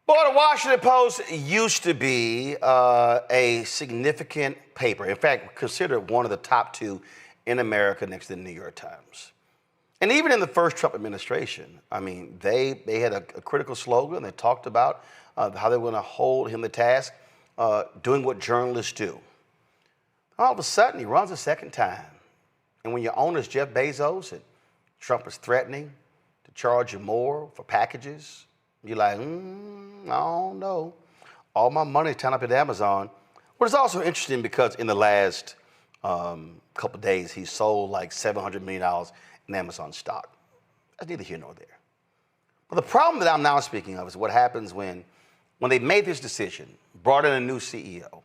Boy, the Washington Post used to be a significant paper. In fact, considered one of the top two in America next to the New York Times. And even in the first Trump administration, I mean, they had a critical slogan. They talked about how they were going to hold him to task, doing what journalists do. All of a sudden, he runs a second time. And when your owner is Jeff Bezos and Trump is threatening to charge you more for packages, you're like, I don't know. All my money is tied up at Amazon. But it's also interesting because in the last couple of days, he sold like $700 million in Amazon stock. That's neither here nor there. But the problem that I'm now speaking of is what happens when they made this decision, brought in a new CEO,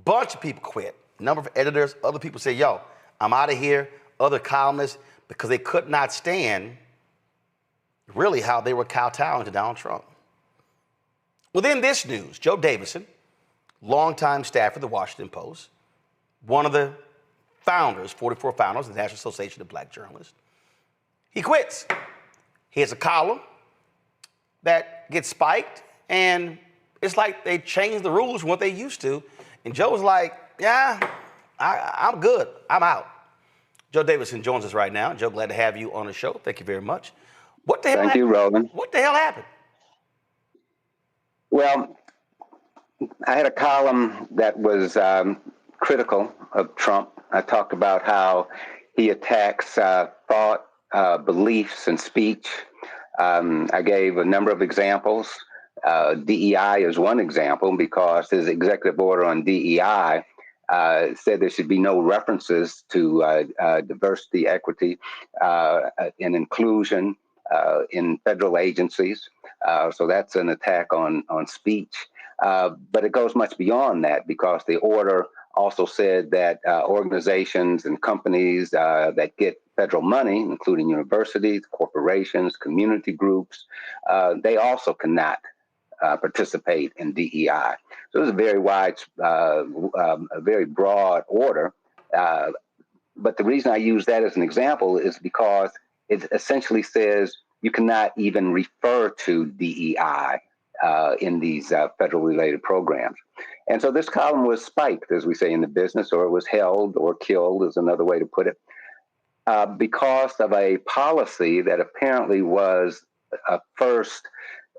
bunch of people quit. Number of editors, other people say, yo, I'm out of here. Other columnists, because they could not stand really how they were kowtowing to Donald Trump. Within this news, Joe Davidson, longtime staffer of the Washington Post, one of the founders, 44 founders of the National Association of Black Journalists, he quits. He has a column that gets spiked, and it's like they changed the rules from what they used to. And Joe was like, yeah, I'm good. I'm out. Joe Davidson joins us right now. Joe, glad to have you on the show. Thank you very much. What the hell Thank you, Roland. What the hell happened? Well, I had a column that was critical of Trump. I talked about how he attacks thought, beliefs, and speech. I gave a number of examples. DEI is one example because his executive order on DEI said there should be no references to diversity, equity, and inclusion in federal agencies. So that's an attack on speech. But it goes much beyond that because the order also said that organizations and companies that get federal money, including universities, corporations, community groups, they also cannot participate in DEI. So it was a very wide, a very broad order. But the reason I use that as an example is because it essentially says you cannot even refer to DEI in these federal related programs. And so this column was spiked, as we say in the business, or it was held or killed is another way to put it, because of a policy that apparently was first,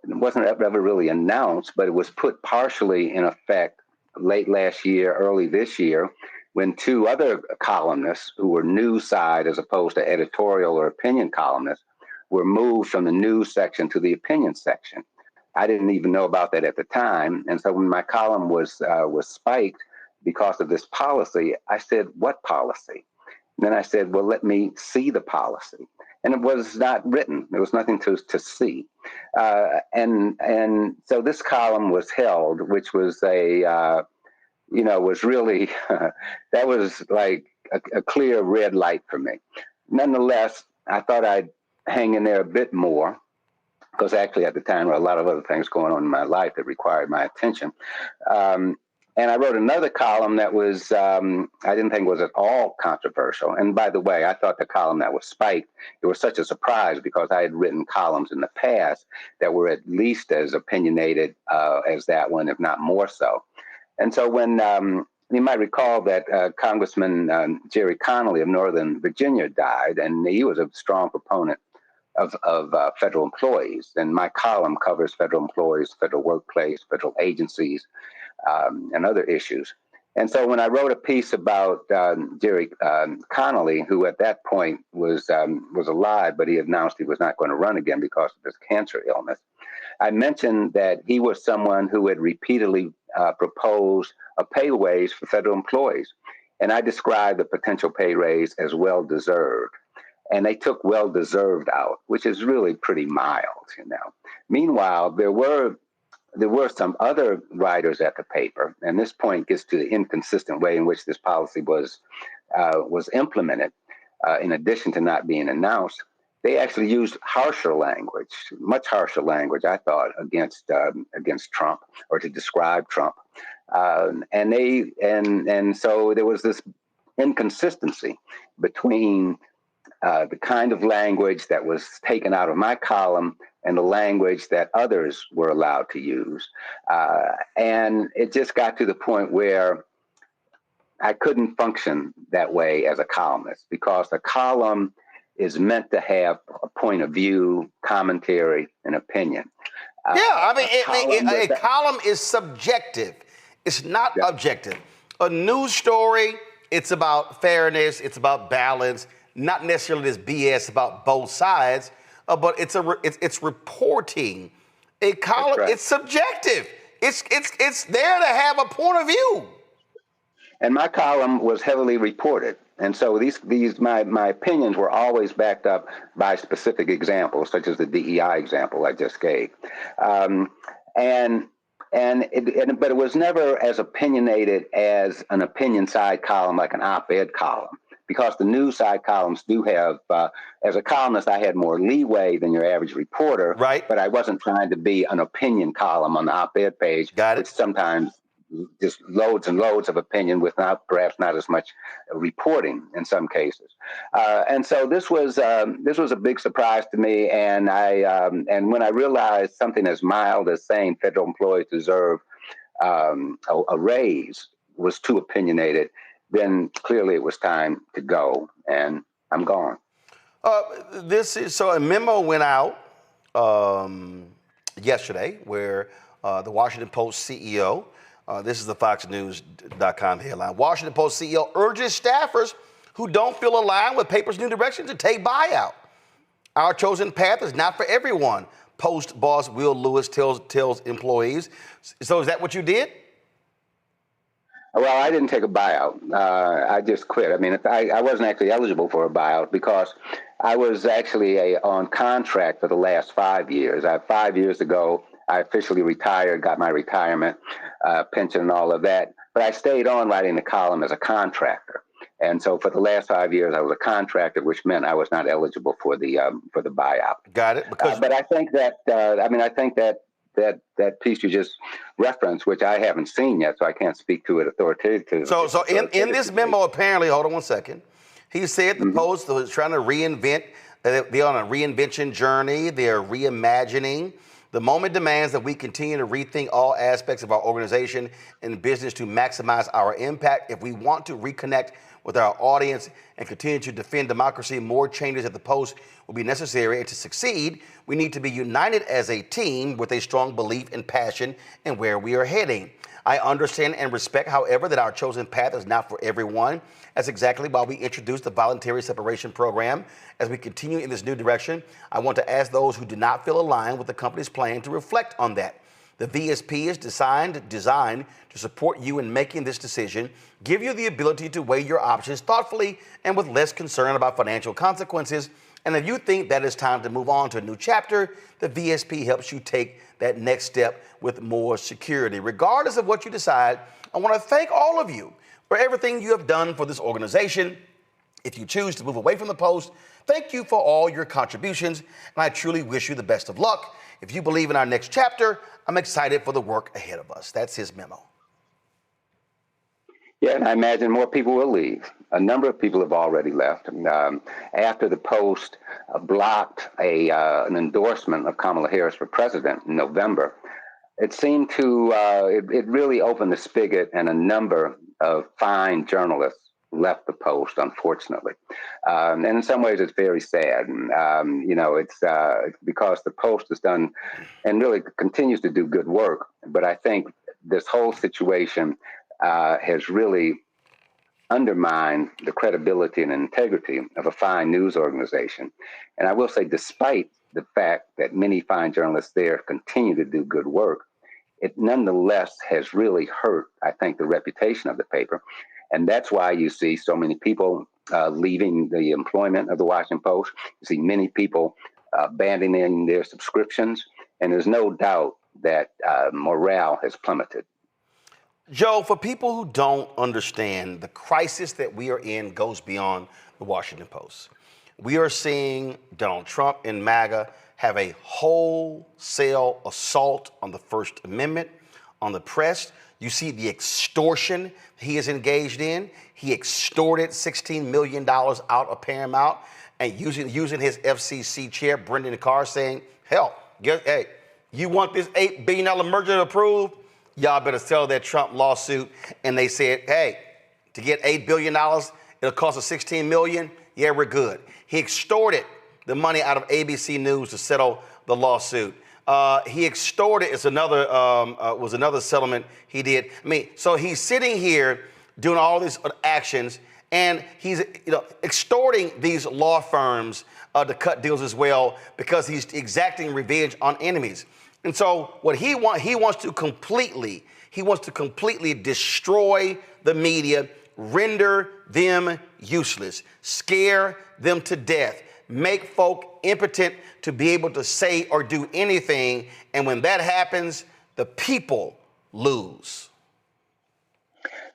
it wasn't ever really announced, but it was put partially in effect late last year, early this year, when two other columnists who were news side as opposed to editorial or opinion columnists were moved from the news section to the opinion section. I didn't even know about that at the time. And so when my column was spiked because of this policy, I said, what policy? And then I said, well, let me see the policy. And it was not written. There was nothing to see. And so this column was held, which was was really, that was like a clear red light for me. Nonetheless, I thought I'd hang in there a bit more because actually at the time there were a lot of other things going on in my life that required my attention. And I wrote another column that was, I didn't think was at all controversial. And by the way, I thought the column that was spiked, it was such a surprise because I had written columns in the past that were at least as opinionated as that one, if not more so. And so when you might recall that Congressman Jerry Connolly of Northern Virginia died, and he was a strong proponent of federal employees. And my column covers federal employees, federal workplace, federal agencies, and other issues. And so when I wrote a piece about Jerry Connolly, who at that point was alive, but he announced he was not going to run again because of his cancer illness, I mentioned that he was someone who had repeatedly proposed a pay raise for federal employees. And I described the potential pay raise as well-deserved. And they took well-deserved out, which is really pretty mild, Meanwhile, there were some other writers at the paper, and this point gets to the inconsistent way in which this policy was implemented, in addition to not being announced. They actually used harsher language, much harsher language, I thought, against Trump or to describe Trump, and so there was this inconsistency between the kind of language that was taken out of my column and the language that others were allowed to use. And it just got to the point where I couldn't function that way as a columnist, because the column is meant to have a point of view, commentary, and opinion. Yeah, I mean, a column is subjective. It's not objective. A news story, it's about fairness, it's about balance, not necessarily this BS about both sides, but it's reporting. A column, it's subjective. It's there to have a point of view. And my column was heavily reported. And so my opinions were always backed up by specific examples, such as the DEI example I just gave. But it was never as opinionated as an opinion side column, like an op-ed column, because the news side columns do have, as a columnist, I had more leeway than your average reporter. Right. But I wasn't trying to be an opinion column on the op-ed page, which sometimes just loads and loads of opinion with perhaps not as much reporting in some cases. And so this was a big surprise to me. And when I realized something as mild as saying federal employees deserve a raise was too opinionated, then clearly it was time to go, and I'm gone. So a memo went out yesterday where the Washington Post CEO, this is the FoxNews.com headline, Washington Post CEO urges staffers who don't feel aligned with paper's new direction to take buyout. Our chosen path is not for everyone, Post boss Will Lewis tells employees. So is that what you did? Well, I didn't take a buyout. I just quit. I mean, I wasn't actually eligible for a buyout because I was actually on contract for the last 5 years. 5 years ago, I officially retired, got my retirement pension and all of that. But I stayed on writing the column as a contractor. And so for the last 5 years, I was a contractor, which meant I was not eligible for the buyout. Got it. But I think that that piece you just referenced, which I haven't seen yet, so I can't speak to it authoritatively. So in this memo, apparently, hold on one second, he said the Post was trying to reinvent. They're on a reinvention journey. They're reimagining. The moment demands that we continue to rethink all aspects of our organization and business to maximize our impact. If we want to reconnect with our audience and continue to defend democracy, more changes at the Post will be necessary. And to succeed, we need to be united as a team with a strong belief and passion in where we are heading. I understand and respect, however, that our chosen path is not for everyone. That's exactly why we introduced the voluntary separation program. As we continue in this new direction, I want to ask those who do not feel aligned with the company's plan to reflect on that. The VSP is designed to support you in making this decision, give you the ability to weigh your options thoughtfully and with less concern about financial consequences. And if you think that it's time to move on to a new chapter, the VSP helps you take that next step with more security. Regardless of what you decide, I want to thank all of you for everything you have done for this organization. If you choose to move away from the Post, thank you for all your contributions, and I truly wish you the best of luck. If you believe in our next chapter, I'm excited for the work ahead of us. That's his memo. Yeah, and I imagine more people will leave. A number of people have already left. After the Post blocked an endorsement of Kamala Harris for president in November, it seemed to, it really opened the spigot, and a number of fine journalists left the Post, unfortunately. And in some ways, it's very sad. It's because the Post has done and really continues to do good work. But I think this whole situation has really undermined the credibility and integrity of a fine news organization. And I will say, despite the fact that many fine journalists there continue to do good work, it nonetheless has really hurt, I think, the reputation of the paper. And that's why you see so many people leaving the employment of the Washington Post. You see many people abandoning their subscriptions. And there's no doubt that morale has plummeted. Joe, for people who don't understand, the crisis that we are in goes beyond the Washington Post. We are seeing Donald Trump and MAGA have a wholesale assault on the First Amendment, on the press. You see the extortion he is engaged in. He extorted $16 million out of Paramount and using his FCC chair, Brendan Carr, saying, hell, hey, you want this $8 billion merger approved? Y'all better settle that Trump lawsuit. And they said, hey, to get $8 billion, it'll cost us $16 million. Yeah, we're good. He extorted the money out of ABC News to settle the lawsuit. He extorted, was another settlement he did. I mean, so he's sitting here doing all these actions, and he's extorting these law firms to cut deals as well because he's exacting revenge on enemies. And so what he wants to completely destroy the media, render them useless, scare them to death, make folk impotent to be able to say or do anything. And when that happens, the people lose.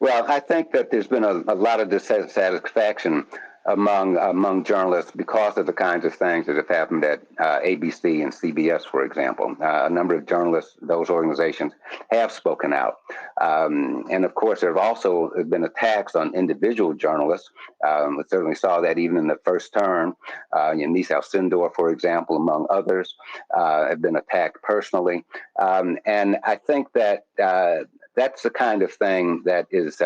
Well, I think that there's been a lot of dissatisfaction among journalists because of the kinds of things that have happened at ABC and CBS, for example. A number of journalists, those organizations, have spoken out. And of course, there have also been attacks on individual journalists. We certainly saw that even in the first term. Nisal Sindor, for example, among others, have been attacked personally. And I think that that's the kind of thing that is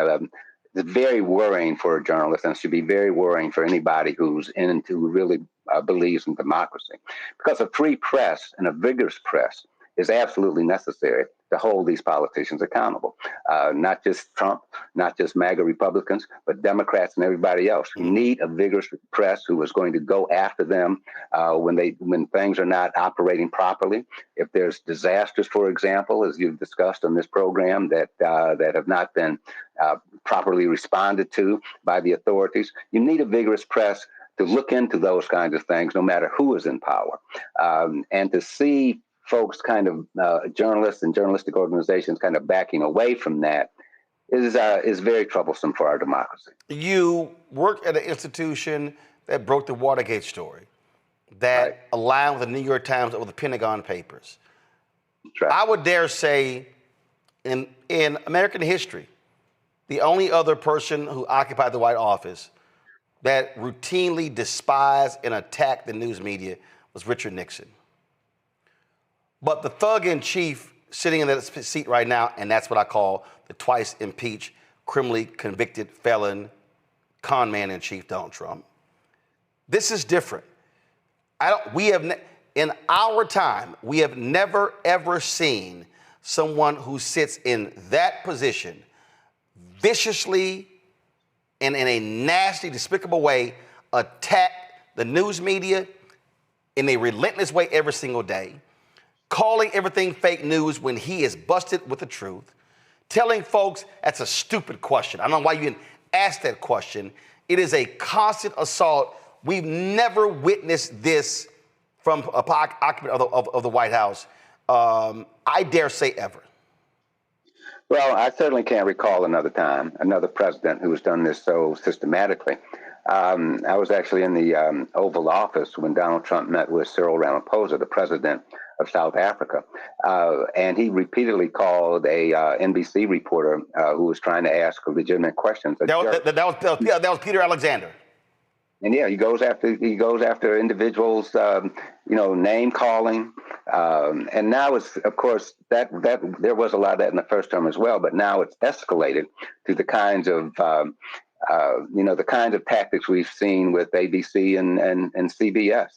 very worrying for a journalist, and should be very worrying for anybody who really believes in democracy. Because a free press and a vigorous press is absolutely necessary to hold these politicians accountable. Not just Trump, not just MAGA Republicans, but Democrats and everybody else. You need a vigorous press who is going to go after them when things are not operating properly. If there's disasters, for example, as you've discussed on this program, that have not been properly responded to by the authorities, you need a vigorous press to look into those kinds of things, no matter who is in power. And to see folks kind of journalists and journalistic organizations kind of backing away from that is very troublesome for our democracy. You work at an institution that broke the Watergate story, that aligned with the New York Times or the Pentagon Papers. Right. I would dare say in American history, the only other person who occupied the White Office that routinely despised and attacked the news media was Richard Nixon. But the thug in chief sitting in that seat right now, and that's what I call the twice impeached, criminally convicted felon, con man in chief, Donald Trump. This is different. In our time, we have never ever seen someone who sits in that position viciously and in a nasty, despicable way attack the news media in a relentless way every single day, calling everything fake news when he is busted with the truth, telling folks that's a stupid question. I don't know why you didn't ask that question. It is a constant assault. We've never witnessed this from a occupant of the White House. I dare say ever. Well, I certainly can't recall another president who has done this so systematically. I was actually in the Oval Office when Donald Trump met with Cyril Ramaphosa, the president of South Africa, and he repeatedly called a NBC reporter who was trying to ask legitimate questions. That was Peter Alexander. And yeah, he goes after individuals, name calling, and now it's, of course, that there was a lot of that in the first term as well, but now it's escalated to the kinds of the kinds of tactics we've seen with ABC and CBS.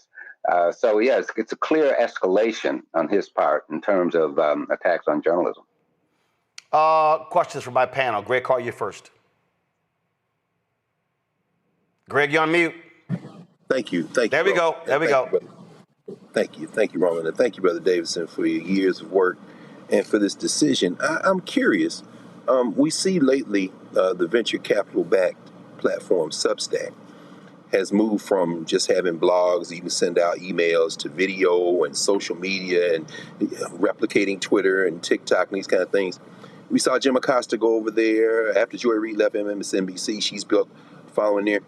So yes, it's a clear escalation on his part in terms of attacks on journalism. Questions from my panel. Greg, call you first. Greg, you're on mute. Thank you. There we go. Thank you, Roland, and thank you, Brother Davidson, for your years of work and for this decision. I'm curious. We see lately the venture capital-backed platform Substack has moved from just having blogs, you can send out emails, to video and social media and replicating Twitter and TikTok and these kind of things. We saw Jim Acosta go over there after Joy Reid left MSNBC. She's built a following there.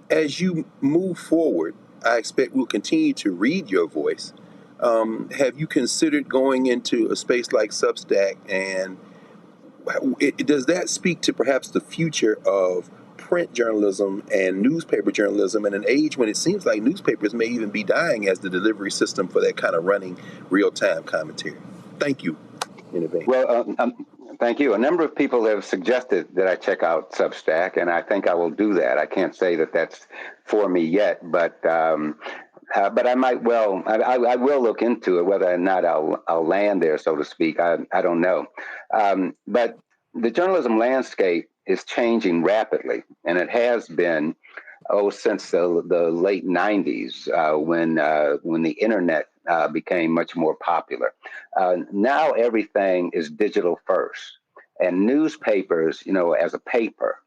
As you move forward, I expect we'll continue to read your voice. Have you considered going into a space like Substack, and does that speak to perhaps the future of print journalism and newspaper journalism in an age when it seems like newspapers may even be dying as the delivery system for that kind of running real-time commentary? Thank you in advance. Well, thank you. A number of people have suggested that I check out Substack, and I think I will do that. I can't say that that's for me yet, but I might well. I will look into it. Whether or not I'll land there, so to speak, I don't know. But the journalism landscape is changing rapidly, and it has been since the late '90s when the internet became much more popular. Now everything is digital first, and newspapers, as a paper,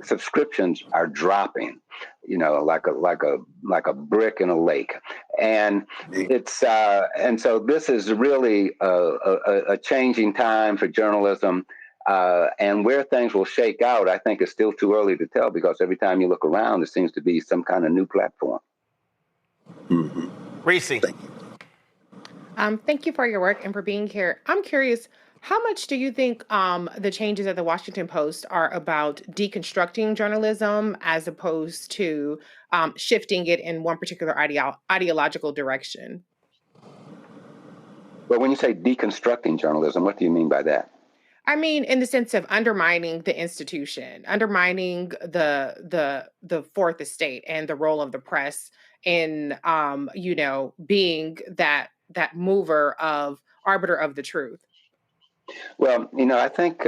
subscriptions are dropping, like a brick in a lake, and it's and so this is really a changing time for journalism. And where things will shake out, I think, is still too early to tell, because every time you look around, there seems to be some kind of new platform. Mm-hmm. Reese. Thank you. Thank you for your work and for being here. I'm curious, how much do you think the changes at the Washington Post are about deconstructing journalism as opposed to shifting it in one particular ideological direction? But when you say deconstructing journalism, what do you mean by that? I mean, in the sense of undermining the institution, undermining the fourth estate and the role of the press in, being that mover of arbiter of the truth. Well, I think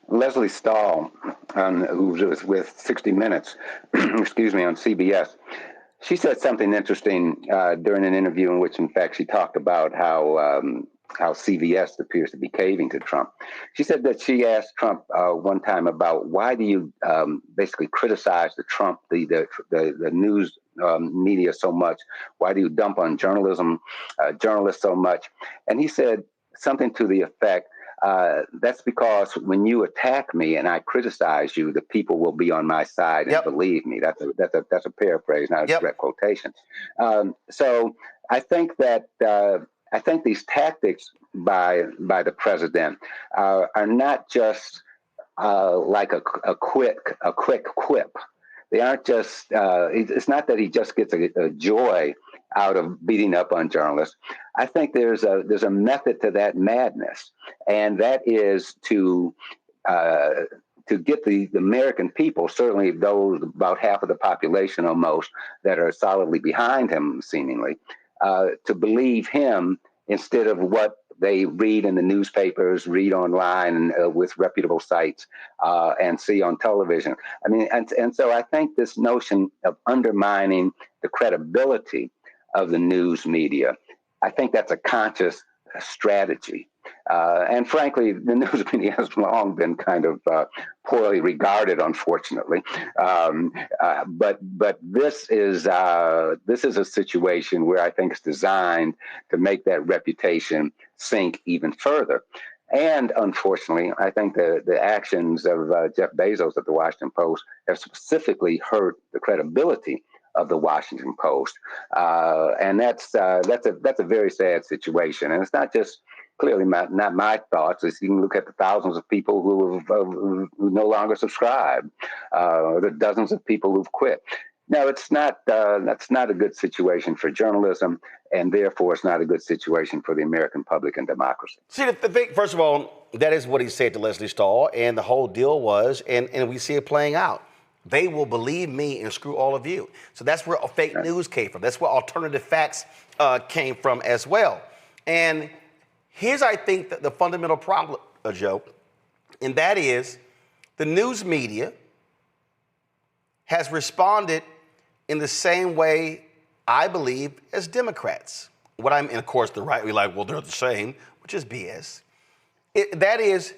Leslie Stahl, who was with 60 Minutes, excuse me, on CBS, she said something interesting during an interview in which, in fact, she talked about how CBS appears to be caving to Trump. She said that she asked Trump one time about why do you basically criticize the news media so much? Why do you dump on journalists so much? And he said something to the effect, that's because when you attack me and I criticize you, the people will be on my side and believe me. That's a paraphrase, not a direct quotation. So I think that I think these tactics by the president are not just like a quick quip. They aren't just. It's not that he just gets a joy out of beating up on journalists. I think there's a method to that madness, and that is to get the American people, certainly those about half of the population almost that are solidly behind him, seemingly, to believe him instead of what they read in the newspapers, read online with reputable sites, and see on television. I mean, and so I think this notion of undermining the credibility of the news media, I think that's a conscious strategy. And frankly, the news media has long been kind of poorly regarded, unfortunately. But this is a situation where I think it's designed to make that reputation sink even further. And unfortunately, I think the actions of Jeff Bezos at the Washington Post have specifically hurt the credibility of the Washington Post, and that's a very sad situation. And it's not just clearly not my thoughts. It's, you can look at the thousands of people who no longer subscribe, the dozens of people who've quit. No, it's not. That's not a good situation for journalism, and therefore it's not a good situation for the American public and democracy. See, the thing, first of all, that is what he said to Leslie Stahl, and the whole deal was, and we see it playing out. They will believe me and screw all of you. So that's where fake news came from. That's where alternative facts came from as well. And here's, I think, the fundamental problem, Joe, and that is the news media has responded in the same way, I believe, as Democrats. And of course, the right, we're like, well, they're the same, which is BS. That is,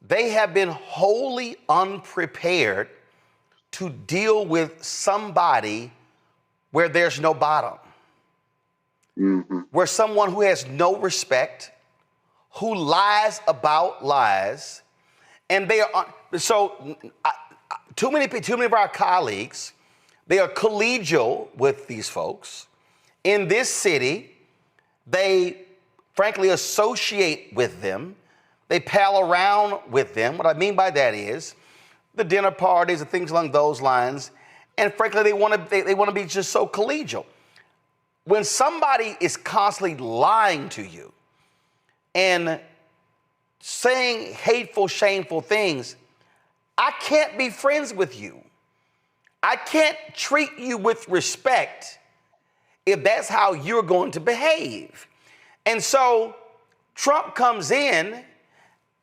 they have been wholly unprepared to deal with somebody where there's no bottom, where someone who has no respect, who lies about lies, and they are, so too many of our colleagues, they are collegial with these folks. In this city, they frankly associate with them. They pal around with them. What I mean by that is, the dinner parties and things along those lines. And frankly, they want to be just so collegial. When somebody is constantly lying to you and saying hateful, shameful things, I can't be friends with you. I can't treat you with respect if that's how you're going to behave. And so Trump comes in,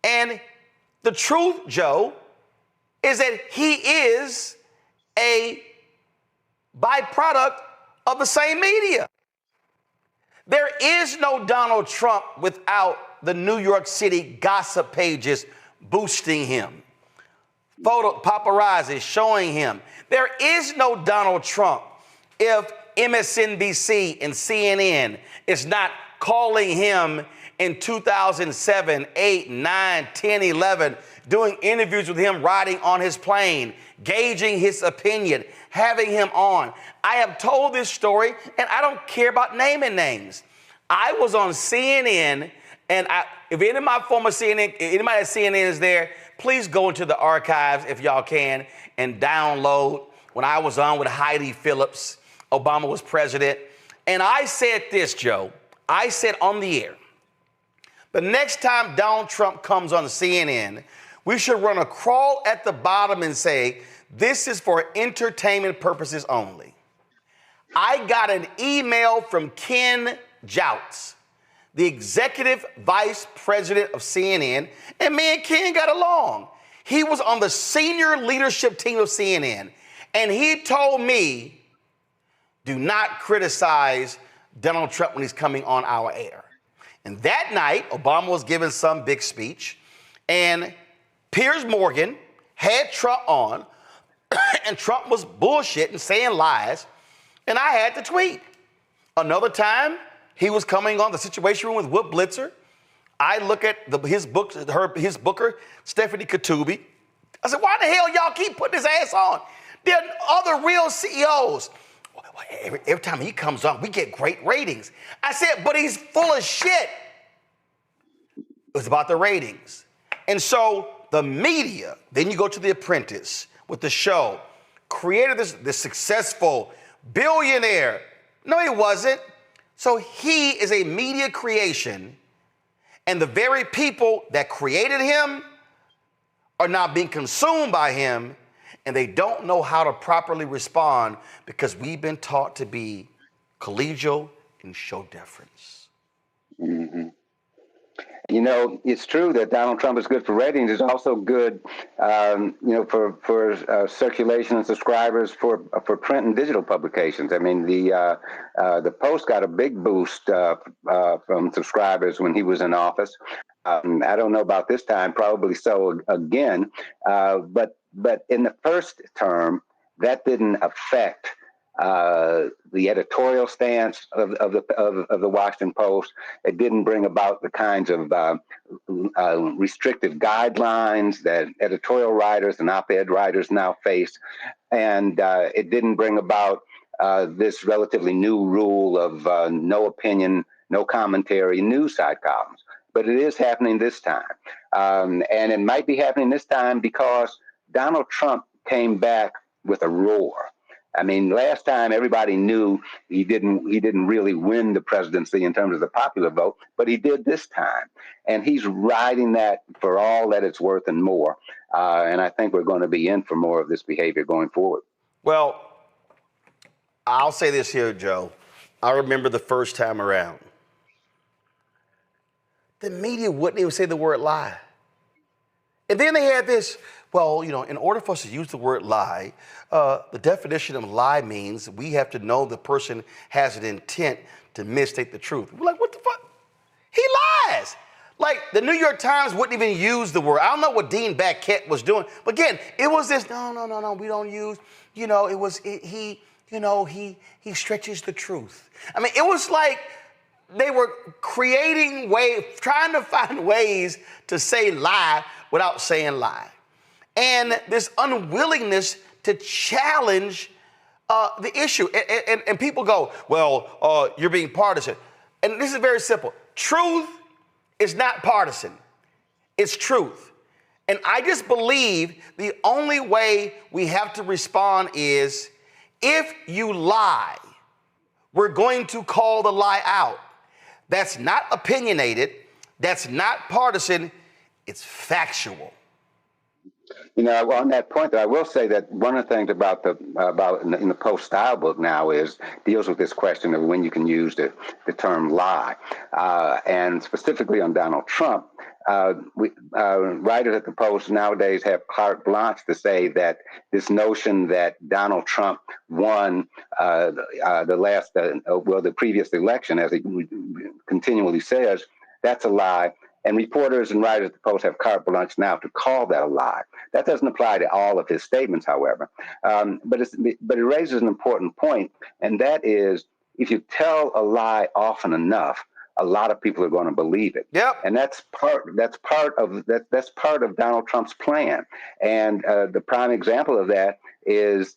and the truth, Joe, is that he is a byproduct of the same media. There is no Donald Trump without the New York City gossip pages boosting him. Photo paparazzi showing him. There is no Donald Trump if MSNBC and CNN is not calling him in 2007, 8, 9, 10, 11, doing interviews with him riding on his plane, gauging his opinion, having him on. I have told this story, and I don't care about naming names. I was on CNN, and if any of my former CNN, anybody at CNN is there, please go into the archives if y'all can and download when I was on with Heidi Phillips. Obama was president. And I said this, Joe. I said on the air, the next time Donald Trump comes on CNN, we should run a crawl at the bottom and say, this is for entertainment purposes only. I got an email from Ken Jouts, the executive vice president of CNN, and me and Ken got along. He was on the senior leadership team of CNN, and he told me, do not criticize Donald Trump when he's coming on our air. And that night, Obama was giving some big speech, and Piers Morgan had Trump on, and Trump was bullshitting, saying lies, and I had to tweet. Another time, he was coming on the Situation Room with Whoop Blitzer. I look at his booker, Stephanie Katubi. I said, why the hell y'all keep putting his ass on? There are other real CEOs. Every time he comes on, we get great ratings. I said, but he's full of shit. It was about the ratings. And so the media, then you go to The Apprentice with the show, created this successful billionaire. No, he wasn't. So he is a media creation, and the very people that created him are not being consumed by him, and they don't know how to properly respond because we've been taught to be collegial and show deference. Mm-hmm. You know, it's true that Donald Trump is good for ratings. It's also good, for circulation and subscribers for print and digital publications. I mean, the Post got a big boost from subscribers when he was in office. I don't know about this time, probably so again. But in the first term, that didn't affect the editorial stance of the Washington Post. It didn't bring about the kinds of restrictive guidelines that editorial writers and op-ed writers now face, and it didn't bring about this relatively new rule of no opinion, no commentary, news side columns. But it is happening this time, and it might be happening this time because Donald Trump came back with a roar. I mean, last time everybody knew he didn't really win the presidency in terms of the popular vote, but he did this time. And he's riding that for all that it's worth and more. And I think we're going to be in for more of this behavior going forward. Well, I'll say this here, Joe. I remember the first time around. The media wouldn't even say the word lie. And then they had this, well, in order for us to use the word lie, the definition of lie means we have to know the person has an intent to misstate the truth. We're like, what the fuck? He lies. Like, the New York Times wouldn't even use the word. I don't know what Dean Baquette was doing. But again, it was this, no, we don't use, he stretches the truth. I mean, it was like they were creating trying to find ways to say lie without saying lie. And this unwillingness to challenge the issue. And people go, well, you're being partisan. And this is very simple. Truth is not partisan. It's truth. And I just believe the only way we have to respond is if you lie, we're going to call the lie out. That's not opinionated. That's not partisan. It's factual. You know, on that point, though, I will say that one of the things about in the Post style book now deals with this question of when you can use the term lie, and specifically on Donald Trump. Writers at the Post nowadays have carte blanche to say that this notion that Donald Trump won the previous election, as he continually says, that's a lie. And reporters and writers at the Post have carte blanche now to call that a lie. That doesn't apply to all of his statements, however. But it raises an important point, and that is, if you tell a lie often enough, a lot of people are going to believe it. Yep. And that's part of Donald Trump's plan. And the prime example of that is,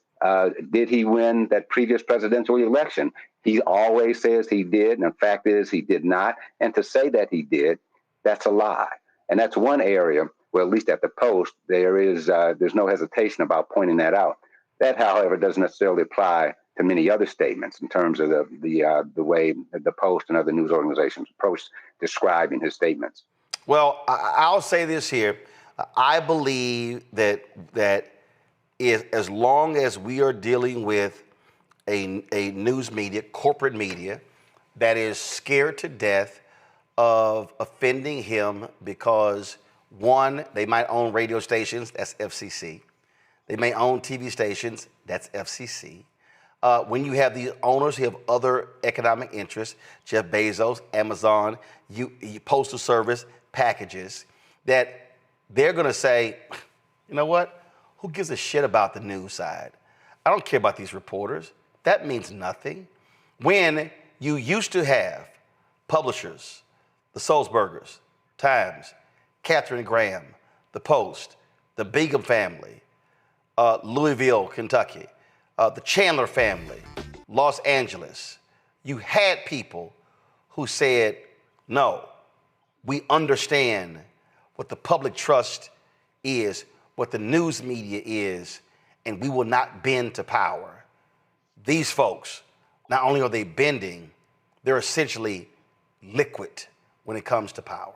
did he win that previous presidential election? He always says he did, and the fact is he did not. And to say that he did, that's a lie. And that's one area where, at least at the Post, there's no hesitation about pointing that out. That, however, doesn't necessarily apply to many other statements in terms of the way the Post and other news organizations approach describing his statements. Well, I'll say this here. I believe that as long as we are dealing with a news media, corporate media, that is scared to death of offending him because, one, they might own radio stations, that's FCC. They may own TV stations, that's FCC. When you have the owners who have other economic interests, Jeff Bezos, Amazon, Postal Service, packages, that they're gonna say, you know what? Who gives a shit about the news side? I don't care about these reporters. That means nothing. When you used to have publishers, the Sulzbergers, Times, Katharine Graham, the Post, the Begum family, Louisville, Kentucky, the Chandler family, Los Angeles. You had people who said, no, we understand what the public trust is, what the news media is, and we will not bend to power. These folks, not only are they bending, they're essentially liquid when it comes to power.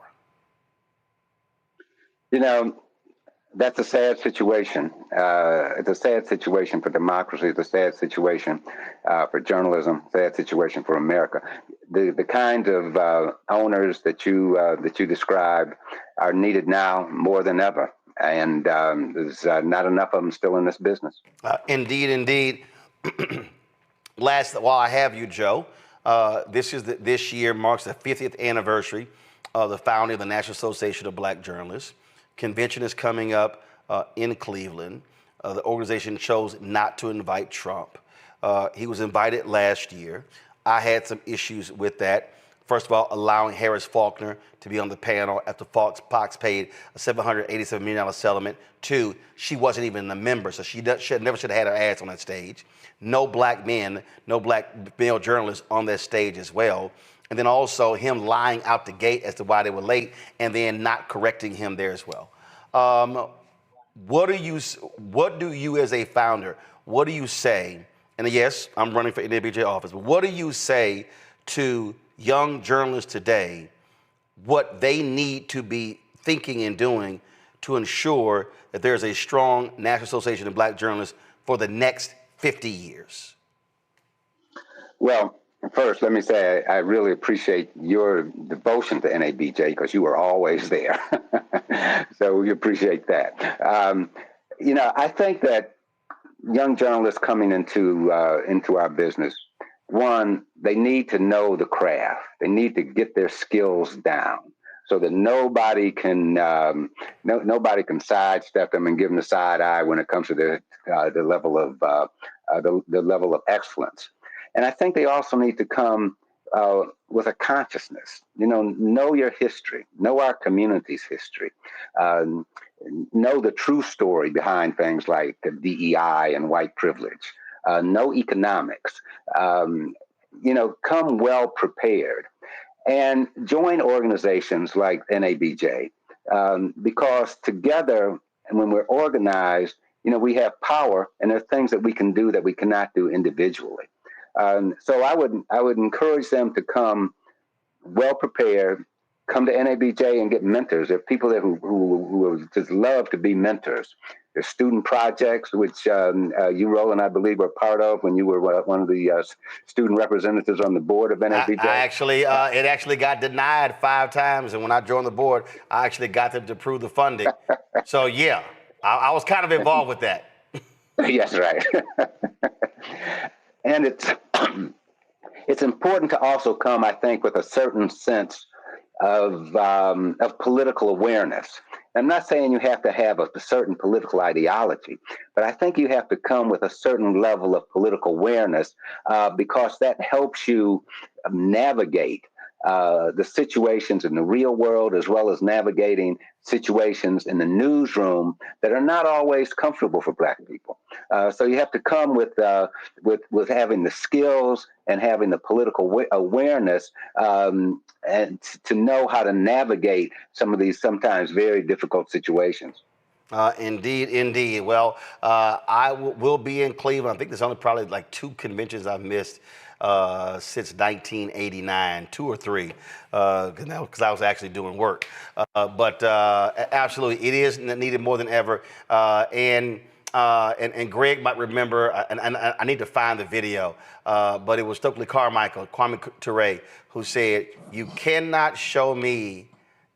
You know, that's a sad situation. It's a sad situation for democracy. It's a sad situation for journalism. Sad situation for America. The kind of owners that you describe are needed now more than ever, and there's not enough of them still in this business. Indeed. While I have you, Joe, this year marks the 50th anniversary of the founding of the National Association of Black Journalists. Convention is coming up in Cleveland. The organization chose not to invite Trump. He was invited last year. I had some issues with that. First of all, allowing Harris Faulkner to be on the panel after Fox paid a $787 million settlement. Two, she wasn't even a member, so she never should have had her ass on that stage. No black men, no black male journalists on that stage as well. And then also him lying out the gate as to why they were late and then not correcting him there as well. What do you as a founder, what do you say, and yes, I'm running for NABJ office, but what do you say to young journalists today, what they need to be thinking and doing to ensure that there's a strong National Association of Black Journalists for the next 50 years? Well, first, let me say I really appreciate your devotion to NABJ because you were always there. So we appreciate that. I think that young journalists coming into our business, one, they need to know the craft. They need to get their skills down so that nobody can sidestep them and give them the side eye when it comes to the level of excellence. And I think they also need to come with a consciousness. Know your history, know our community's history, know the true story behind things like DEI and white privilege. Know economics. Come well prepared, and join organizations like NABJ because together, and when we're organized, we have power, and there are things that we can do that we cannot do individually. So I would encourage them to come well prepared, come to NABJ and get mentors. There are people there who just love to be mentors. There's student projects, which you, Roland, I believe, were part of when you were one of the student representatives on the board of NABJ. It actually got denied 5 times, and when I joined the board, I actually got them to approve the funding. So yeah, I was kind of involved with that. Yes, right. And it's important to also come, I think, with a certain sense of political awareness. I'm not saying you have to have a certain political ideology, but I think you have to come with a certain level of political awareness because that helps you navigate the situations in the real world, as well as navigating situations in the newsroom that are not always comfortable for Black people. So you have to come with having the skills and having the political awareness and to know how to navigate some of these sometimes very difficult situations. Indeed. Well, I will be in Cleveland. I think there's only probably like 2 conventions I've missed since 1989, 2 or 3, because I was actually doing work. But absolutely, it is needed more than ever. And Greg might remember, and I need to find the video, but it was Stokely Carmichael, Kwame Ture, who said, "You cannot show me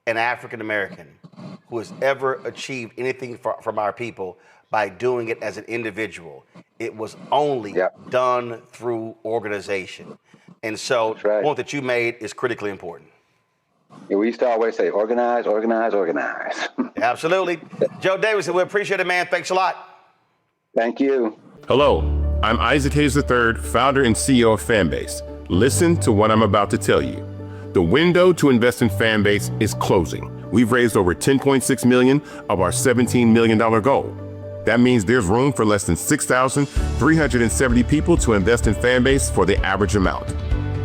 an African American who has ever achieved anything from our people by doing it as an individual. It was only done through organization." And so the point that you made is critically important. Yeah, we used to always say, organize, organize, organize. Absolutely. Joe Davidson, we appreciate it, man. Thanks a lot. Thank you. Hello, I'm Isaac Hayes III, founder and CEO of Fanbase. Listen to what I'm about to tell you. The window to invest in Fanbase is closing. We've raised over $10.6 million of our $17 million goal. That means there's room for less than 6,370 people to invest in Fanbase for the average amount.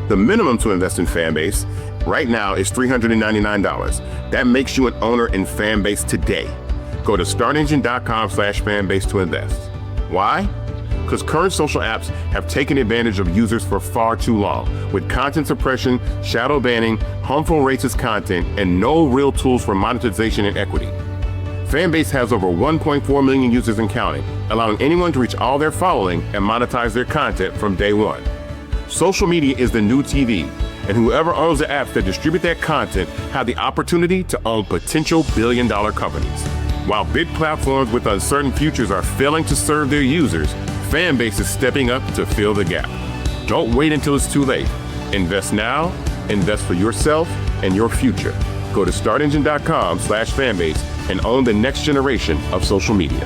The minimum to invest in Fanbase right now is $399. That makes you an owner in Fanbase today. Go to startengine.com/fanbase to invest. Why? Because current social apps have taken advantage of users for far too long, with content suppression, shadow banning, harmful racist content, and no real tools for monetization and equity. Fanbase has over 1.4 million users and counting, allowing anyone to reach all their following and monetize their content from day one. Social media is the new TV, and whoever owns the apps that distribute that content have the opportunity to own potential billion-dollar companies. While big platforms with uncertain futures are failing to serve their users, Fanbase is stepping up to fill the gap. Don't wait until it's too late. Invest now, invest for yourself and your future. Go to startengine.com/fanbase and own the next generation of social media.